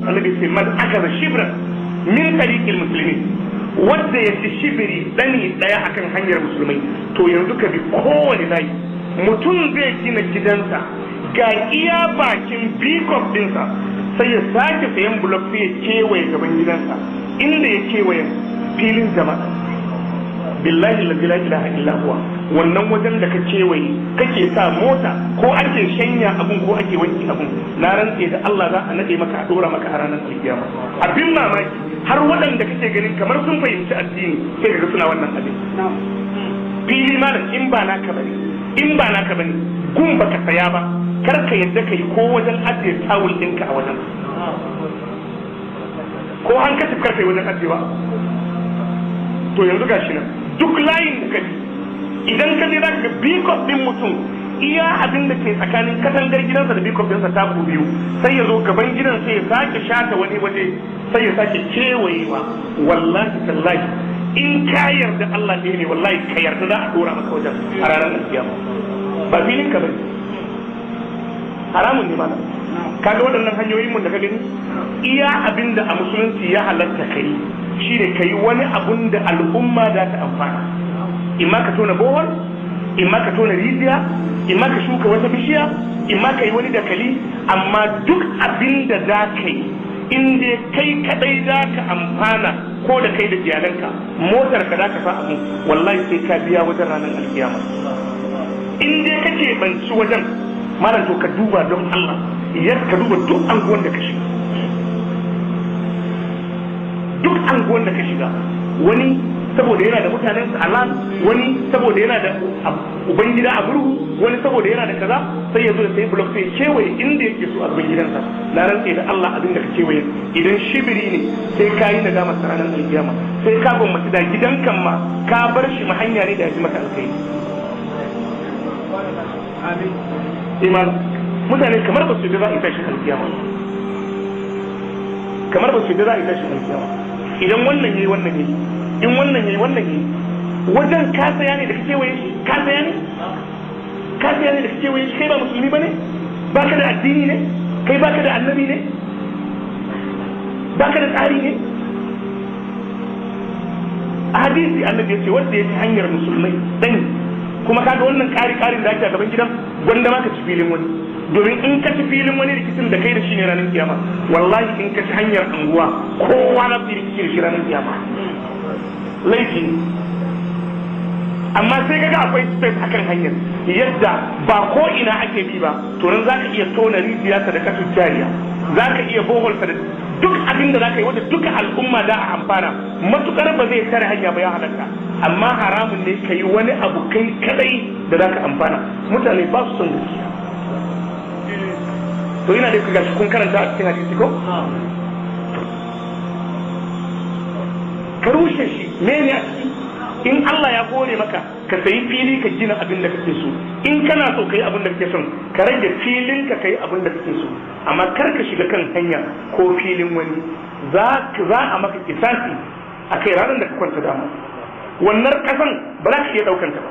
annabi sai man akaza shibran min tariqil muslimin, wanda ya ci shibiri dani daya akan hanyar musulmai to yanzu ka bi kowane layi. Mutum zai gina gidansa ga iya bakin bikof dinsa sai ya sake sayan blok sai ya kewaye gaban gidansa, inda ya kewaye filin jama'a. Billahi la ilaha illa huwa, wannan wajen da ka kewaye kake sa mota ko ake shanya abun ko ake wanki abun, na rantse da Allah za a nade maka a dora maka a ranar kiyama. Abin mamaki har waɗanda kake ganin kamar sun fahimci addini sai kaga suna wannan abin. Fili malam in ba naka bane gun baka saya ba, kar ka yadda kai ko wajen ajiye tawul ɗinka a wajen, ko hankacin karfe wajen ajiyewa. To yanzu gashi nan duk layin da kaji idan ka je zaka ga bikof din mutum iya abin da ke tsakanin katangar gidansa da bikof ɗinsa ta biyu, sai ya zo gaban gidan sai ya sake shata wani waje sai ya sake kewayewa. Wallahi tallahi in ka yarda Allah ɗaya ne, wallahi ka yarda za a dora maka wajen a ranar kiyama. Ba filin ka bane, haramun ne mana. Kaga waɗannan hanyoyin mun da ka gani iya abin da a musulunci ya halatta kai shi ne ka yi wani abun da al'umma za ta amfana. Imma ka tona bohol, imma ka tona rijiya, imma ka shuka wata bishiya, imma ka yi wani dakali, amma duk abin da za ka yi in dai kai kadai za ka amfana ko da kai da iyalanka, motar ka za ka sa abu, wallahi sai ka biya wajen ranar alkiyama. In dai kake banci wajen malam to ka duba don Allah, ka duba duk anguwan da ka shiga, duk anguwan da ka shiga, wani saboda yana da mutanen alam, wani saboda yana da ubangida a burgu, wani saboda yana da kaza, sai ya zo da sai blok sai kewaye inda yake so a ubangidansa. Na rantse da Allah abin da ka kewaye idan shibiri ne sai ka yi nadama sa ranar alkiyama, sai ka gwamnati da gidankan ma ka bar shi ma hanya ne da ya ji maka alkai. Iman mutane kamar ba su da za a yi tashin alkiyama, kamar ba su da za a yi tashin alkiyama. Idan wannan yayi wannan yayi, in wannan yayi wannan yayi, wajen ka saya ne da kake waye shi, ka saya ne da kake waye shi. Kai ba musulmi bane, baka da addini ne, kai baka da annabi ne, baka da tsari ne. A hadisi annabi ya ce wanda ya ci hanyar musulmai dan, kuma kaga wannan ƙarin da ake a gaban gidan gwanda ma ka ci filin wani, domin in ka ci filin wani rikicin da kai da shi ne ranar kiyama. Wallahi in ka ci hanyar anguwa kowa na fi rikici da shi ranar kiyama, laifi. Amma sai kaga akwai space akan hanyar yadda ba ko ina ake bi ba, to nan zaka iya tona rijiya ta da kasu jariya, zaka iya bohol ta da duk abin da zaka yi wanda duka al'umma da a amfana, matukar ba zai tare hanya ba ya halarta. Amma haramun ne ka yi wani abu kai kadai da zaka amfana. Mutane ba su son gaskiya. To ina da ku gashi kun karanta a cikin hadisi ko? Ka rushe shi, me ne a ciki? In Allah ya kore maka ka sayi fili ka gina abin da kake so, in kana so ka yi abin da kake son ka rage filin ka yi abin da kake so, amma kar ka shiga kan hanya ko filin wani, za a maka kisasi a kai ranar da ka kwanta dama. Wannan kasan ba za ka iya ɗaukanta ba.